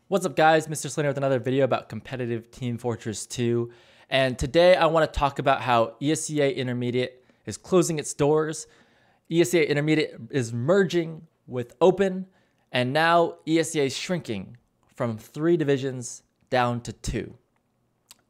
What's up guys, Mr. SLIN with another video about competitive Team Fortress 2. And today I want to talk about how ESEA Intermediate is closing its doors. ESEA Intermediate is merging with Open, and now ESEA is shrinking from 3 divisions down to 2.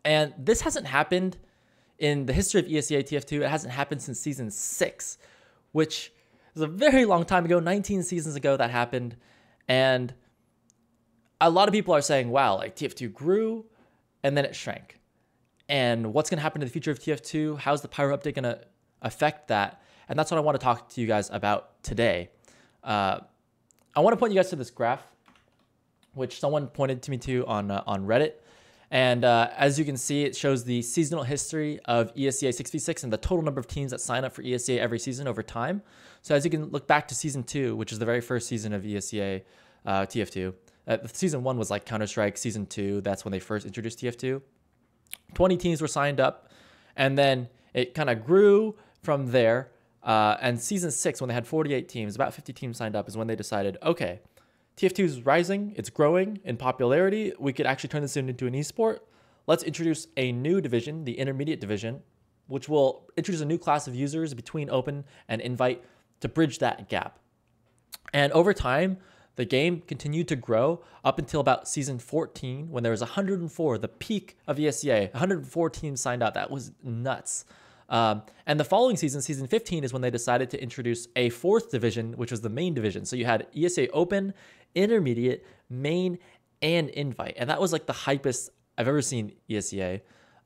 And this hasn't happened in the history of ESEA TF2. It hasn't happened since season 6, which is a very long time ago, 19 seasons ago that happened. And a lot of people are saying, wow, like TF2 grew and then it shrank. And what's going to happen to the future of TF2? How's the pyro update going to affect that? And that's what I want to talk to you guys about today. I want to point you guys to this graph, which someone pointed to me to on Reddit. And as you can see, it shows the seasonal history of ESEA 6v6 and the total number of teams that sign up for ESEA every season over time. So as you can look back to season 2, which is the very first season of ESEA TF2. Season 1 was like Counter-Strike. Season 2, that's when they first introduced TF2. 20 teams were signed up, and then it kind of grew from there. And season 6, when they had 48 teams, about 50 teams signed up, is when they decided, okay, TF2 is rising, it's growing in popularity. We could actually turn this into an esport. Let's introduce a new division, the Intermediate division, which will introduce a new class of users between Open and Invite to bridge that gap. And over time, the game continued to grow up until about season 14, when there was 104, the peak of ESEA. 104 teams signed up. That was nuts. And the following season, season 15, is when they decided to introduce a 4th division, which was the main division. So you had ESEA-Open, Intermediate, Main, and Invite. And that was like the hypest I've ever seen ESEA.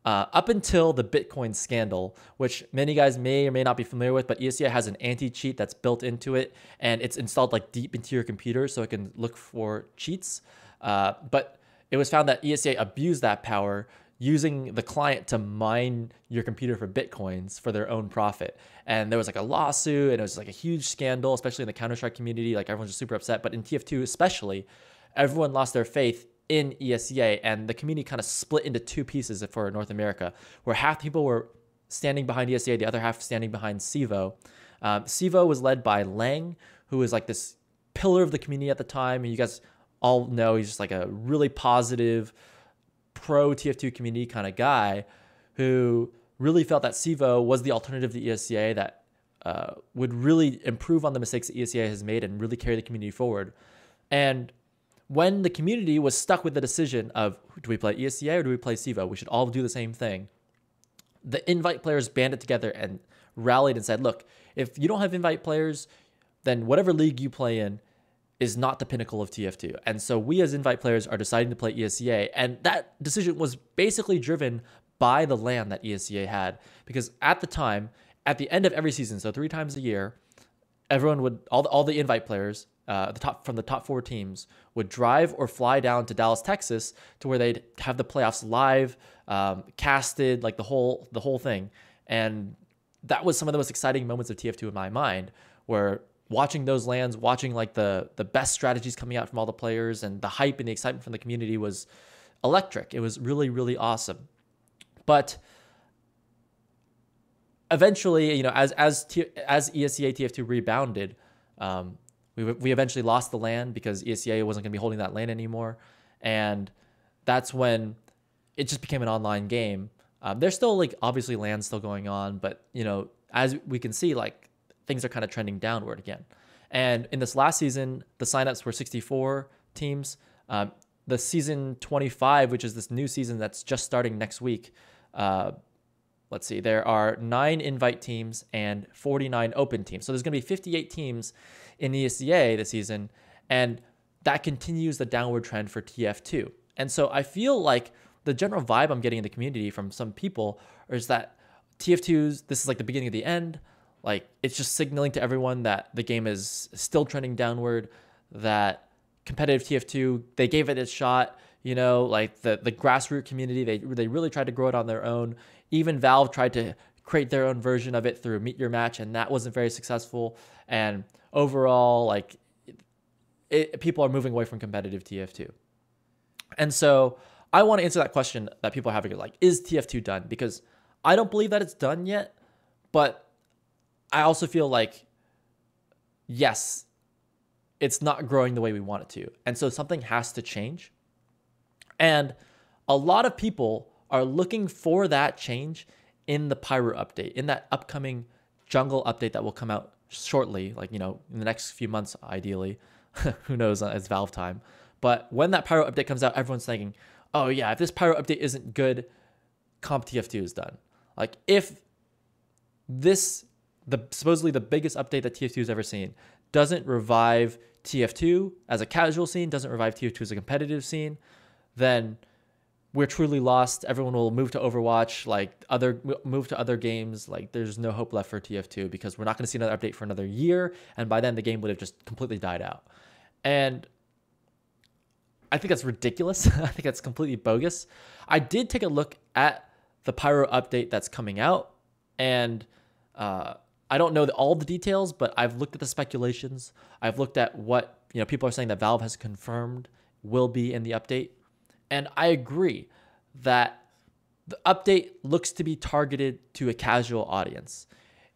Up until the Bitcoin scandal, which many guys may or may not be familiar with, but ESEA has an anti-cheat that's built into it, and it's installed like deep into your computer so it can look for cheats. But it was found that ESEA abused that power using the client to mine your computer for Bitcoins for their own profit. And there was like a lawsuit, and it was like a huge scandal, especially in the Counter-Strike community. Like everyone's just super upset, but in TF2 especially, everyone lost their faith in ESEA, and the community kind of split into 2 pieces for North America, where half the people were standing behind ESEA, the other half standing behind SIVO. SIVO was led by Lang, who was like this pillar of the community at the time, and you guys all know he's just like a really positive, pro TF2 community kind of guy who really felt that SIVO was the alternative to ESEA that would really improve on the mistakes that ESEA has made and really carry the community forward. And when the community was stuck with the decision of, do we play ESEA or do we play SIVO? We should all do the same thing. The Invite players banded together and rallied and said, look, if you don't have Invite players, then whatever league you play in is not the pinnacle of TF2. And so we as Invite players are deciding to play ESEA. And that decision was basically driven by the LAN that ESEA had. Because at the time, at the end of every season, so 3 times a year, everyone would, all the Invite players, from the top 4 teams, would drive or fly down to Dallas, Texas, to where they'd have the playoffs live, casted, like the whole thing. And that was some of the most exciting moments of TF2 in my mind, where watching those LANs, watching like the best strategies coming out from all the players, and the hype and the excitement from the community was electric. It was really, really awesome. But eventually, you know, as ESEA TF2 rebounded, we eventually lost the LAN because ESEA wasn't going to be holding that LAN anymore. And that's when it just became an online game. There's still like obviously LANs still going on, but you know, as we can see, like things are kind of trending downward again. And in this last season, the signups were 64 teams. The season 25, which is this new season that's just starting next week, let's see, there are 9 Invite teams and 49 Open teams. So there's going to be 58 teams in ESEA this season, and that continues the downward trend for TF2. And so I feel like the general vibe I'm getting in the community from some people is that TF2's, this is like the beginning of the end. Like it's just signaling to everyone that the game is still trending downward, that competitive TF2, they gave it a shot. You know, like the grassroots community, they really tried to grow it on their own. Even Valve tried to create their own version of it through Meet Your Match, and that wasn't very successful. And overall, like people are moving away from competitive TF2. And so I want to answer that question that people are having, like, is TF2 done? Because I don't believe that it's done yet, but I also feel like, yes, it's not growing the way we want it to. And so something has to change. And a lot of people are looking for that change in the pyro update, in that upcoming jungle update that will come out shortly, like, in the next few months, ideally. Who knows, it's Valve time. But when that pyro update comes out, everyone's thinking, oh yeah, if this pyro update isn't good, comp TF2 is done. Like, if supposedly the biggest update that TF2 has ever seen doesn't revive TF2 as a casual scene, doesn't revive TF2 as a competitive scene, then we're truly lost. Everyone will move to Overwatch, move to other games. Like, there's no hope left for TF2 because we're not going to see another update for another year. And by then the game would have just completely died out. And I think that's ridiculous. I think that's completely bogus. I did take a look at the pyro update that's coming out, and I don't know all the details, but I've looked at the speculations. I've looked at what people are saying that Valve has confirmed will be in the update. And I agree that the update looks to be targeted to a casual audience.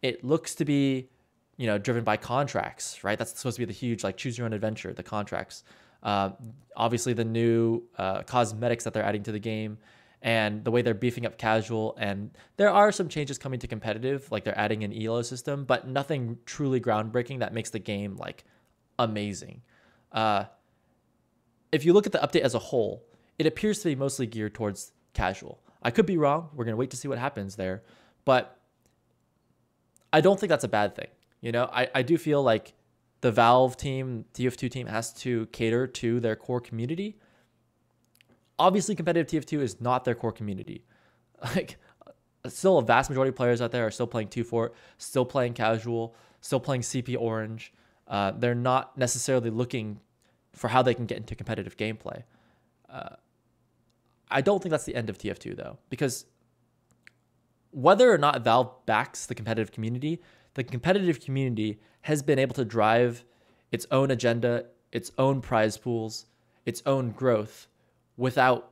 It looks to be, driven by contracts, right? That's supposed to be the huge, choose your own adventure, the contracts. Obviously the new cosmetics that they're adding to the game and the way they're beefing up casual. And there are some changes coming to competitive, like they're adding an elo system, but nothing truly groundbreaking that makes the game amazing. If you look at the update as a whole, it appears to be mostly geared towards casual. I could be wrong. We're going to wait to see what happens there. But I don't think that's a bad thing. I do feel like the Valve team, TF2 team, has to cater to their core community. Obviously, competitive TF2 is not their core community. Still a vast majority of players out there are still playing 2-Fort, still playing casual, still playing CP Orange. They're not necessarily looking for how they can get into competitive gameplay. I don't think that's the end of TF2 though, because whether or not Valve backs the competitive community has been able to drive its own agenda, its own prize pools, its own growth without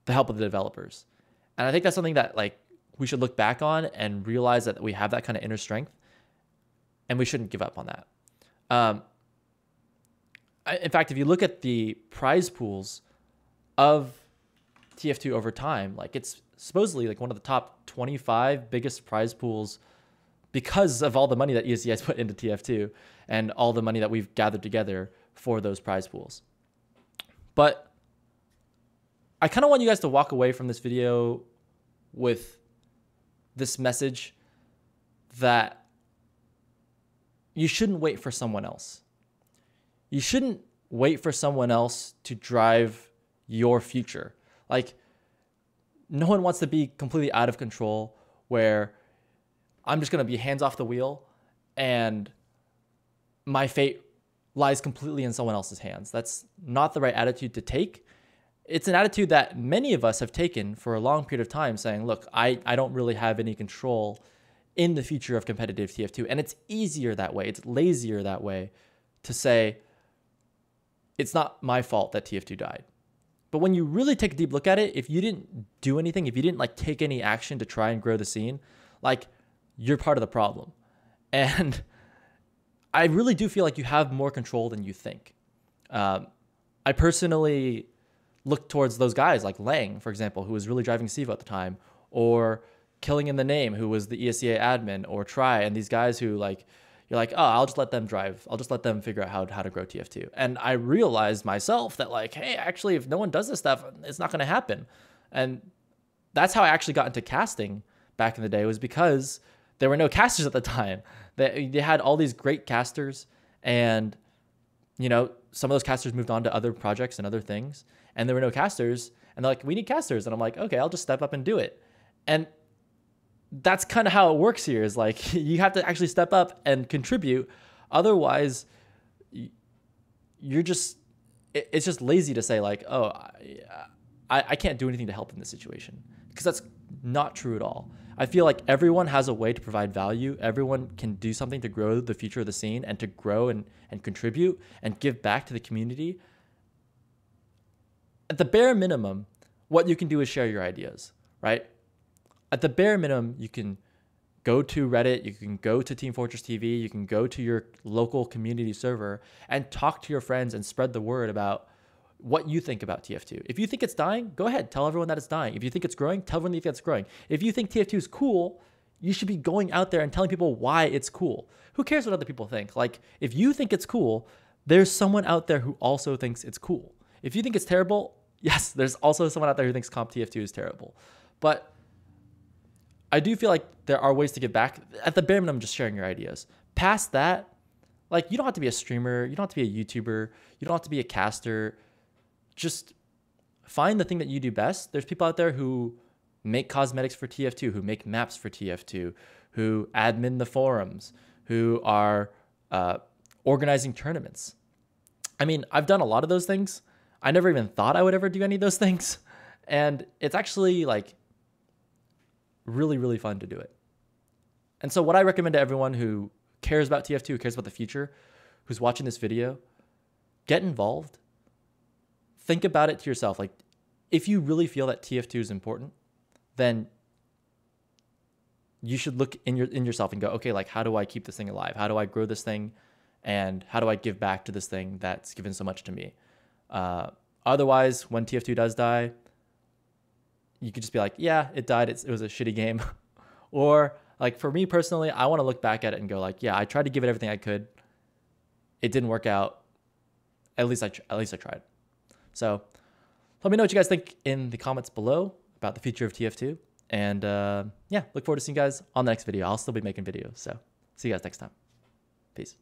the help of the developers. And I think that's something that we should look back on and realize that we have that kind of inner strength, and we shouldn't give up on that. In fact, if you look at the prize pools of TF2 over time, it's supposedly one of the top 25 biggest prize pools because of all the money that ESEA has put into TF2 and all the money that we've gathered together for those prize pools. But I kind of want you guys to walk away from this video with this message that you shouldn't wait for someone else. You shouldn't wait for someone else to drive your future. No one wants to be completely out of control where I'm just going to be hands off the wheel and my fate lies completely in someone else's hands. That's not the right attitude to take. It's an attitude that many of us have taken for a long period of time, saying, look, I don't really have any control in the future of competitive TF2. And it's easier that way. It's lazier that way to say, it's not my fault that TF2 died. But when you really take a deep look at it, if you didn't do anything, if you didn't take any action to try and grow the scene, you're part of the problem. And I really do feel like you have more control than you think. I personally look towards those guys like Lang, for example, who was really driving Sivo at the time, or Killing in the Name, who was the ESEA admin, or Try, and these guys who you're like, oh, I'll just let them drive. I'll just let them figure out how to grow TF2. And I realized myself that hey, actually, if no one does this stuff, it's not going to happen. And that's how I actually got into casting back in the day, was because there were no casters at the time. They had all these great casters, and some of those casters moved on to other projects and other things, and there were no casters, and they're like, we need casters. And I'm like, okay, I'll just step up and do it. And that's kind of how it works here, is you have to actually step up and contribute. Otherwise, it's just lazy to say oh, I can't do anything to help in this situation, because that's not true at all. I feel like everyone has a way to provide value. Everyone can do something to grow the future of the scene and to grow and contribute and give back to the community. At the bare minimum, what you can do is share your ideas, right? At the bare minimum, you can go to Reddit, you can go to Team Fortress TV, you can go to your local community server and talk to your friends and spread the word about what you think about TF2. If you think it's dying, go ahead, tell everyone that it's dying. If you think it's growing, tell everyone that it's growing. If you think TF2 is cool, you should be going out there and telling people why it's cool. Who cares what other people think? Like, if you think it's cool, there's someone out there who also thinks it's cool. If you think it's terrible, yes, there's also someone out there who thinks comp TF2 is terrible. But I do feel like there are ways to give back. At the bare minimum, just sharing your ideas. Past that, like, you don't have to be a streamer. You don't have to be a YouTuber. You don't have to be a caster. Just find the thing that you do best. There's people out there who make cosmetics for TF2, who make maps for TF2, who admin the forums, who are organizing tournaments. I mean, I've done a lot of those things. I never even thought I would ever do any of those things. And it's actually like really, really fun to do it. And so what I recommend to everyone who cares about TF2, who cares about the future, who's watching this video, get involved. Think about it to yourself. Like, if you really feel that TF2 is important, then you should look in yourself and go, okay, like, how do I keep this thing alive? How do I grow this thing? And how do I give back to this thing that's given so much to me? Otherwise, when TF2 does die, you could just be like, yeah, it died. It was a shitty game. Or like, for me personally, I want to look back at it and go like, yeah, I tried to give it everything I could. It didn't work out. At least I tried. So let me know what you guys think in the comments below about the future of TF2. And yeah, look forward to seeing you guys on the next video. I'll still be making videos. So see you guys next time. Peace.